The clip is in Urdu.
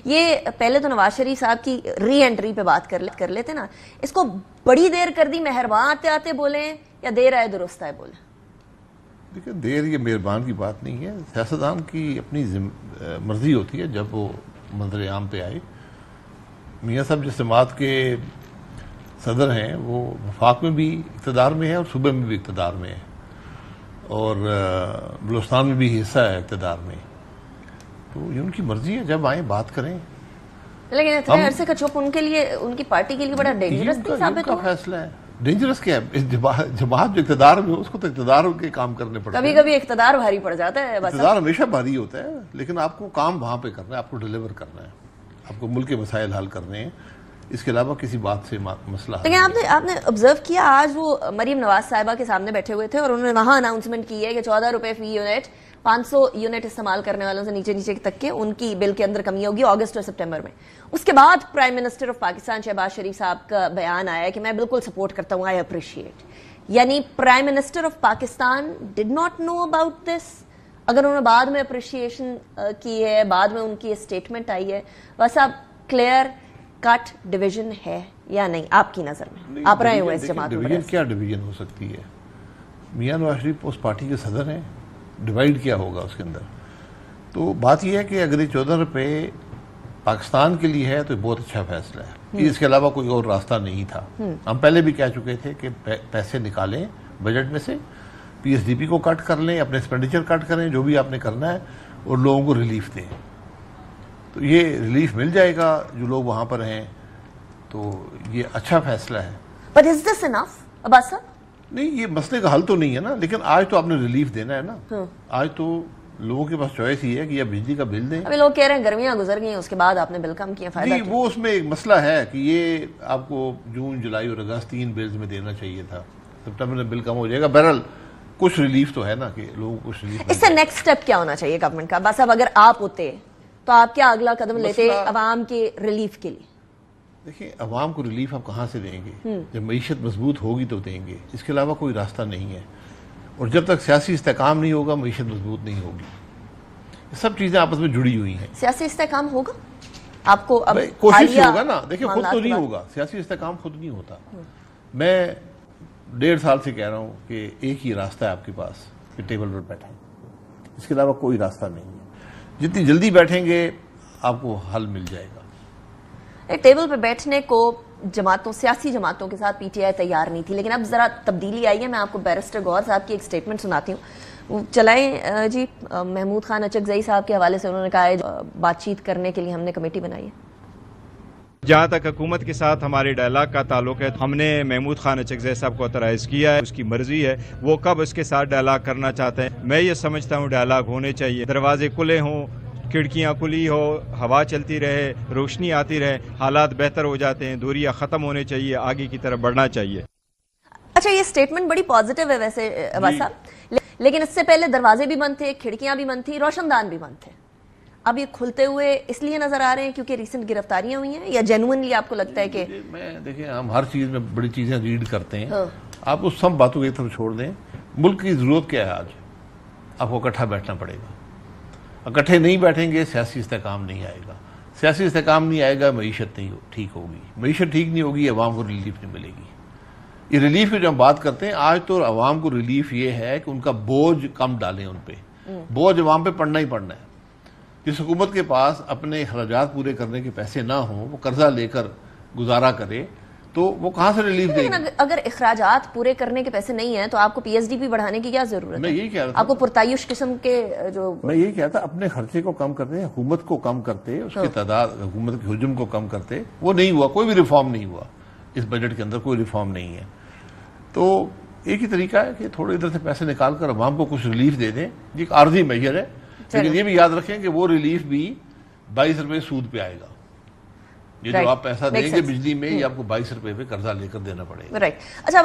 یہ پہلے تو نواز شریف صاحب کی ری انٹری پہ بات کر لیتے نا، اس کو بڑی دیر کر دی، مہربان آتے آتے بولیں یا دیر آئے درست آئے بولیں؟ دیکھیں دیر یہ مہربان کی بات نہیں ہے، سیاستدان کی اپنی مرضی ہوتی ہے جب وہ منظر عام پہ آئے۔ میاں صاحب جس جماعت کے صدر ہیں وہ وفاق میں بھی اقتدار میں ہے اور صوبے میں بھی اقتدار میں ہے، اور بلوچستان میں بھی حصہ ہے اقتدار میں، تو یہ ان کی مرضی ہے، جب آئیں بات کریں۔ لیکن اتنے عرصے کا چپ ان کے لیے، ان کی پارٹی کے لیے بڑا ڈینجرس نہیں ثابت ہوا؟ فیصلہ ہے ڈینجرس کیا ہے؟ جماعت جو اقتدار میں ہو اس کو تو اقتدار کے کام کرنے پڑتے ہیں۔ کبھی کبھی اقتدار بھاری پڑ جاتا ہے، اقتدار ہمیشہ بھاری ہوتا ہے، لیکن آپ کو کام وہاں پہ کرنا ہے، آپ کو ڈیلیور کرنا ہے، آپ کو ملک کے مسائل حل کرنے ہیں، اس کے علاوہ کسی بات سے مسئلہ حل نہیں۔ لیکن آپ نے آبزرو کیا آج وہ مریم نواز صاحبہ کے سامنے بیٹھے ہوئے تھے اور انہوں نے وہاں اناؤنسمنٹ کی ہے کہ 14 روپے فی یونٹ 500 یونٹ استعمال کرنے والوں سے نیچے تک کے ان کی بل کے اندر کمی ہوگی اگست اور سپٹمبر میں۔ اس کے بعد prime minister of Pakistan Shehbaz Sharif صاحب کا بیان آیا ہے کہ میں بالکل سپورٹ کرتا ہوں، آئی اپریشیٹ۔ یعنی prime minister of Pakistan did not know about this? اگر انہوں نے بعد میں اپریشیشن کی ہے، بعد میں ان کی اسٹیٹمنٹ آئی ہے، ویسا کلیئر کٹ ڈویژن ہے یا نہیں آپ کی نظر میں؟ آپ رہے ہوئے اس جماعت میں۔ ڈویژن کیا ڈویژن ہو سکتی ہے؟ میاں نواز شریف اس پارٹی کے صدر ہیں، ڈیوائیڈ کیا ہوگا اس کے اندر؟ تو بات یہ ہے کہ اگر یہ 14 روپے پاکستان کے لیے ہے تو بہت اچھا فیصلہ ہے، اس کے علاوہ کوئی اور راستہ نہیں تھا۔ ہم پہلے بھی کہہ چکے تھے کہ پیسے نکالیں بجٹ میں سے، پی ایس ڈی پی کو کٹ کر لیں، اپنے ایکسپینڈیچر کٹ کریں، جو بھی آپ نے کرنا ہے، اور لوگوں کو ریلیف دیں، تو یہ ریلیف مل جائے گا جو لوگ وہاں پر ہیں، تو یہ اچھا فیصلہ ہے۔ But is this enough عباس صاحب؟ نہیں، یہ مسئلے کا حل تو نہیں ہے نا، لیکن آج تو آپ نے ریلیف دینا ہے نا۔ آج تو لوگوں کے پاس چوائس ہی ہے کہ یا بجلی کا بل دیں۔ ابھی لوگ کہہ رہے ہیں گرمیاں گزر گئی ہیں، اس کے بعد آپ نے بل کم کیا، فائدہ نہیں، وہ اس میں ایک مسئلہ ہے کہ یہ آپ کو جون جولائی اور اگست 3 بلز میں دینا چاہیے تھا، سپٹمبر میں بل کم ہو جائے گا۔ بہرحال کچھ ریلیف تو ہے نا، کہ لوگوں کو کچھ ریلیف۔ اس سے نیکسٹ سٹیپ کیا ہونا چاہیے گورنمنٹ کا؟ عباس صاحب اگر آپ ہوتے تو آپ کیا اگلا قدم لیتے عوام کے ریلیف کے لیے؟ دیکھیں، عوام کو ریلیف آپ کہاں سے دیں گے؟ جب معیشت مضبوط ہوگی تو دیں گے، اس کے علاوہ کوئی راستہ نہیں ہے، اور جب تک سیاسی استحکام نہیں ہوگا معیشت مضبوط نہیں ہوگی۔ یہ سب چیزیں آپس میں جڑی ہوئی ہیں۔ سیاسی استحکام ہوگا آپ کو؟ اب کوشش ہوگا نا، دیکھیں خود تو نہیں ہوگا، سیاسی استحکام خود نہیں ہوتا۔ میں 1.5 سال سے کہہ رہا ہوں کہ ایک ہی راستہ ہے آپ کے پاس کہ ٹیبل پر بیٹھیں، اس کے علاوہ کوئی راستہ نہیں ہے۔ جتنی جلدی بیٹھیں گے آپ کو حل مل جائے گا۔ ٹیبل پہ بیٹھنے کو جماعتوں، سیاسی جماعتوں کے ساتھ پی ٹی آئی تیار نہیں تھی، لیکن اب ذرا تبدیلی آئی ہے۔ میں آپ کو بیرسٹر گوہر صاحب کی ایک سٹیٹمنٹ سناتی ہوں، چلائیں جی۔ محمود خان اچکزئی صاحب کے حوالے سے انہوں نے کہا ہے بات چیت کرنے کے لیے ہم نے کمیٹی بنائی ہے۔ جہاں تک حکومت کے ساتھ ہمارے ڈائلاگ کا تعلق ہے، ہم نے محمود خان اچکزئی صاحب کو اترائز کیا ہے، اس کی مرضی ہے وہ کب اس کے ساتھ ڈائلاگ کرنا چاہتے ہیں۔ میں یہ سمجھتا ہوں ڈائلاگ ہونے چاہیے، دروازے کھلے ہوں، کھڑکیاں کھلی ہو، ہوا چلتی رہے، روشنی آتی رہے، حالات بہتر ہو جاتے ہیں، دوریاں ختم ہونے چاہیے، آگے کی طرف بڑھنا چاہیے۔ اچھا، یہ سٹیٹمنٹ بڑی پازیٹیو ہے ویسے عباس صاحب، لیکن اس سے پہلے دروازے بھی بند تھے، کھڑکیاں بھی بند تھیں، روشن دان بھی بند تھے۔ اب یہ کھلتے ہوئے اس لیے نظر آ رہے ہیں کیونکہ ریسنٹ گرفتاریاں ہوئی ہیں، یا جینوئنلی آپ کو لگتا ہے کہ؟ دیکھیں، ہم ہر چیز میں بڑی چیزیں ریڈ کرتے ہیں، آپ اس سب باتوں کو ایک طرف چھوڑ دیں۔ ملک کی ضرورت کیا ہے آج؟ آپ کو اکٹھا بیٹھنا پڑے گا، اکٹھے نہیں بیٹھیں گے سیاسی استحکام نہیں آئے گا، سیاسی استحکام نہیں آئے گا معیشت نہیں ٹھیک ہوگی، معیشت ٹھیک نہیں ہوگی، عوام کو ریلیف نہیں ملے گی۔ یہ ریلیف کی جو ہم بات کرتے ہیں آج، تو عوام کو ریلیف یہ ہے کہ ان کا بوجھ کم ڈالیں، ان پہ بوجھ عوام پہ پڑنا ہی پڑنا ہے۔ جس حکومت کے پاس اپنے اخراجات پورے کرنے کے پیسے نہ ہوں، وہ قرضہ لے کر گزارا کرے، تو وہ کہاں سے ریلیف دے گی؟ اگر اخراجات پورے کرنے کے پیسے نہیں ہیں تو آپ کو پی ایس ڈی پی بڑھانے کی کیا ضرورت ہے؟ میں یہی کہہ رہا تھا، آپ کو پرتعیش قسم کے جو، میں یہی کہتا اپنے خرچے کو کم کرتے، حکومت کو کم کرتے، اس کی تعداد، حکومت کے حجم کو کم کرتے۔ وہ نہیں ہوا، کوئی بھی ریفارم نہیں ہوا، اس بجٹ کے اندر کوئی ریفارم نہیں ہے۔ تو ایک ہی طریقہ ہے کہ تھوڑے ادھر سے پیسے نکال کر عوام کو کچھ ریلیف دے دیں، یہ ایک عارضی میجر ہے، لیکن یہ بھی یاد رکھیں کہ وہ ریلیف بھی 22 روپے سود پہ آئے گا۔ یہ جو آپ پیسہ دیں گے بجلی میں، یہ آپ کو 22 روپے پہ قرضہ لے کر دینا پڑے گا۔ اچھا